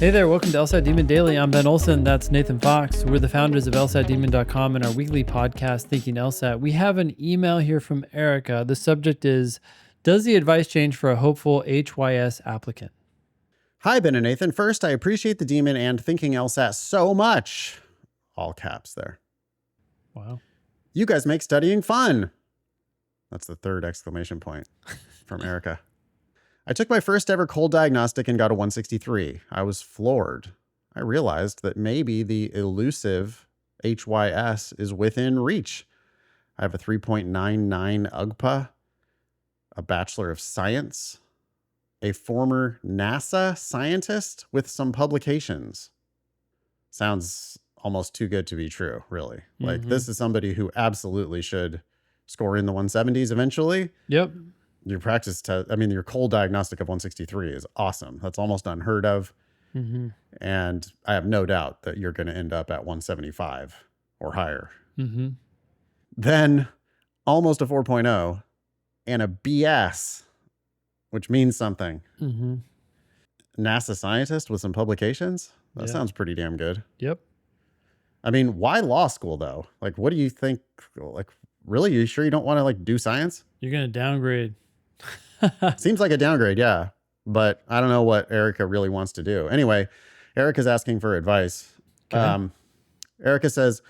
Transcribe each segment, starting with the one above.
Hey there, welcome to LSAT Demon Daily. I'm Ben Olson. That's Nathan Fox. We're the founders of LSATdemon.com and our weekly podcast, Thinking LSAT. We have an email here from Erica. The subject is, does the advice change for a hopeful HYS applicant? Hi, Ben and Nathan. First, I appreciate the Demon and Thinking LSAT so much. All caps there. Wow. You guys make studying fun. That's the third exclamation point from Erica. I took my first ever cold diagnostic and got a 163. I was floored. I realized that maybe the elusive HYS is within reach. I have a 3.99 UGPA, a Bachelor of Science, a former NASA scientist with some publications. Sounds almost too good to be true, really. Like, this is somebody who absolutely should score in the 170s eventually. Yep. Your practice test, your cold diagnostic of 163 is awesome. That's almost unheard of. And I have no doubt that you're going to end up at 175 or higher. Then almost a 4.0 and a BS, which means something. NASA scientist with some publications. That sounds pretty damn good. Yep. I mean, why law school though? Like, what do you think? Like, really? You sure you don't want to do science? You're going to downgrade. Seems like a downgrade, yeah. But I don't know what Erica really wants to do. Anyway, Erica's asking for advice. Okay. Erica says,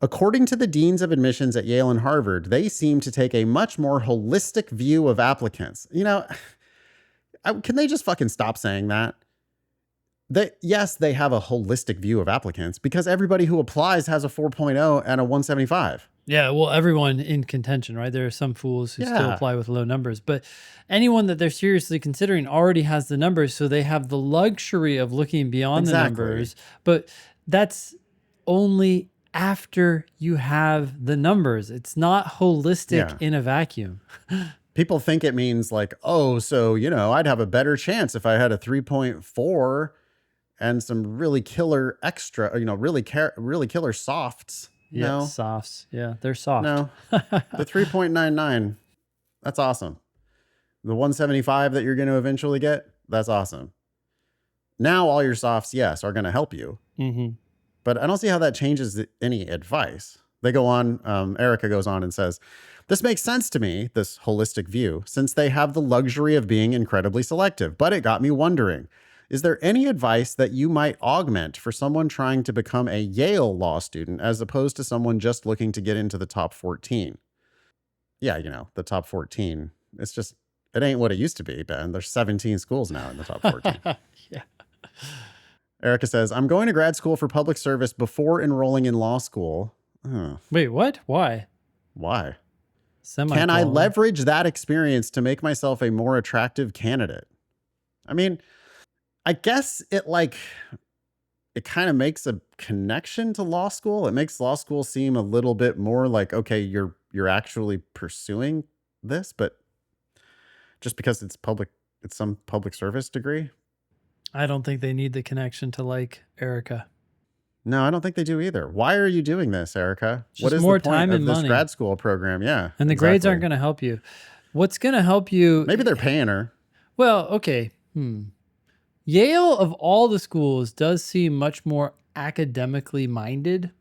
according to the deans of admissions at Yale and Harvard, they seem to take a much more holistic view of applicants. Can they just fucking stop saying that? Yes, they have a holistic view of applicants because everybody who applies has a 4.0 and a 175. Yeah, well, everyone in contention, right? There are some fools who still apply with low numbers, but anyone that they're seriously considering already has the numbers, so they have the luxury of looking beyond the numbers. But that's only after you have the numbers. It's not holistic in a vacuum. People think it means like, oh, so, I'd have a better chance if I had a 3.4 and some really killer extra, really killer softs. No. Softs. Yeah, they're soft. No, the 3.99, that's awesome. The 175 that you're going to eventually get, that's awesome. Now all your softs, yes, are going to help you. But I don't see how that changes any advice. They go on, Erica goes on and says, this makes sense to me, this holistic view, since they have the luxury of being incredibly selective. But it got me wondering, is there any advice that you might augment for someone trying to become a Yale law student as opposed to someone just looking to get into the top 14? Yeah, the top 14. It ain't what it used to be, Ben. There's 17 schools now in the top 14. Yeah. Erica says, I'm going to grad school for public service before enrolling in law school. Wait, what? Why? Why? Semicolon. Can I leverage that experience to make myself a more attractive candidate? I guess it kind of makes a connection to law school. It makes law school seem a little bit more like, okay, you're actually pursuing this, but just because it's some public service degree. I don't think they need the connection to like Erica. No, I don't think they do either. Why are you doing this, Erica? What is more the point time and of this money. Grad school program? Yeah. And the grades aren't going to help you. What's going to help you? Maybe they're paying her. Well, okay. Yale, of all the schools, does seem much more academically minded.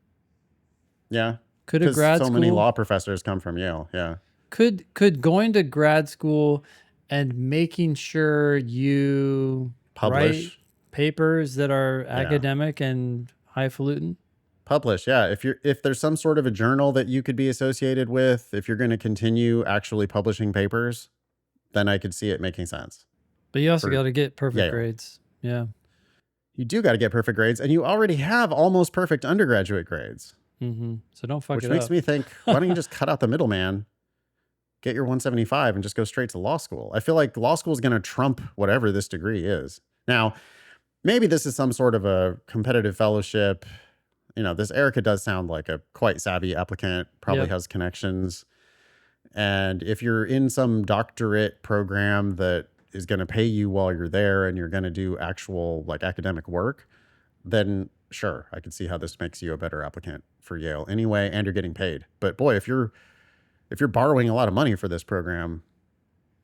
Yeah. Could a grad so school, many law professors come from Yale. Yeah. Could going to grad school and making sure you Publish write papers that are academic and highfalutin? Publish, yeah. If there's some sort of a journal that you could be associated with, if you're going to continue actually publishing papers, then I could see it making sense. But you also got to get perfect grades. Yeah. You do got to get perfect grades, and you already have almost perfect undergraduate grades. So don't fuck it up. Which makes me think, why don't you just cut out the middleman, get your 175, and just go straight to law school? I feel like law school is going to trump whatever this degree is. Now, maybe this is some sort of a competitive fellowship. This Erica does sound like a quite savvy applicant, probably has connections. And if you're in some doctorate program that is going to pay you while you're there and you're going to do actual academic work, then sure, I can see how this makes you a better applicant for Yale anyway, and you're getting paid. But boy, if you're borrowing a lot of money for this program,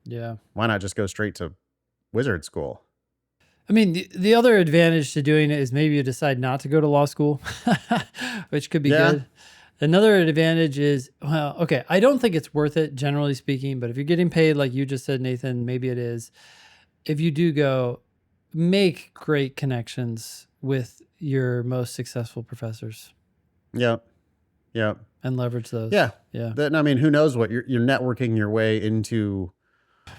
yeah, why not just go straight to wizard school? I mean, the other advantage to doing it is maybe you decide not to go to law school, which could be good. Another advantage is, well, okay, I don't think it's worth it, generally speaking, but if you're getting paid, like you just said, Nathan, maybe it is. If you do go, make great connections with your most successful professors. Yep. Yep. And leverage those. Yeah. Yeah. I mean, who knows what you're networking your way into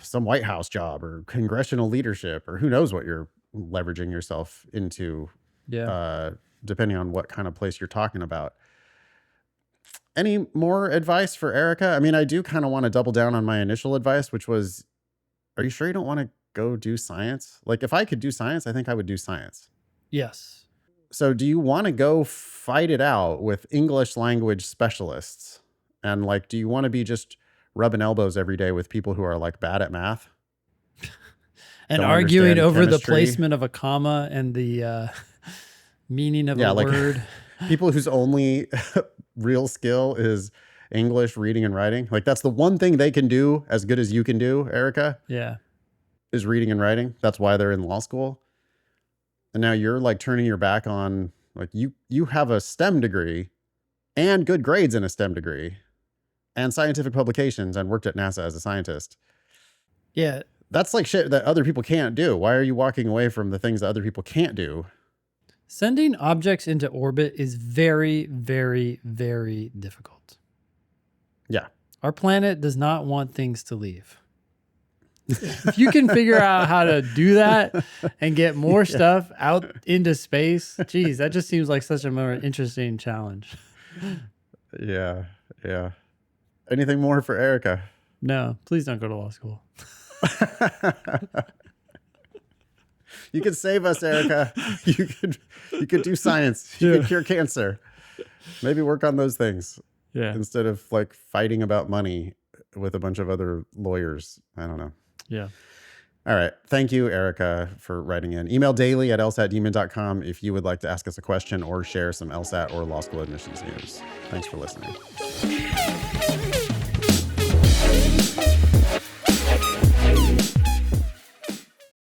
some White House job or congressional leadership, or who knows what you're leveraging yourself into. Yeah. Depending on what kind of place you're talking about. Any more advice for Erica? I mean, I do kind of want to double down on my initial advice, which was, are you sure you don't want to go do science? Like, if I could do science, I think I would do science. Yes. So do you want to go fight it out with English language specialists? And like, do you want to be just rubbing elbows every day with people who are like bad at math? And arguing over the placement of a comma and the meaning of a word. People whose only real skill is English reading and writing. Like, that's the one thing they can do as good as you can do, Erica. Yeah. Is reading and writing. That's why they're in law school. And now you're like turning your back on, like, you have a STEM degree and good grades in a STEM degree and scientific publications and worked at NASA as a scientist. Yeah. That's like shit that other people can't do. Why are you walking away from the things that other people can't do? Sending objects into orbit is very, very, very difficult. Yeah. Our planet does not want things to leave. If you can figure out how to do that and get more stuff out into space, geez, that just seems like such a more interesting challenge. Yeah. Yeah. Anything more for Erica? No, please don't go to law school. You could save us, Erica. You could do science. You could cure cancer. Maybe work on those things. Yeah. Instead of like fighting about money with a bunch of other lawyers. I don't know. Yeah. All right. Thank you, Erica, for writing in. Email daily@lsatdemon.com if you would like to ask us a question or share some LSAT or law school admissions news. Thanks for listening.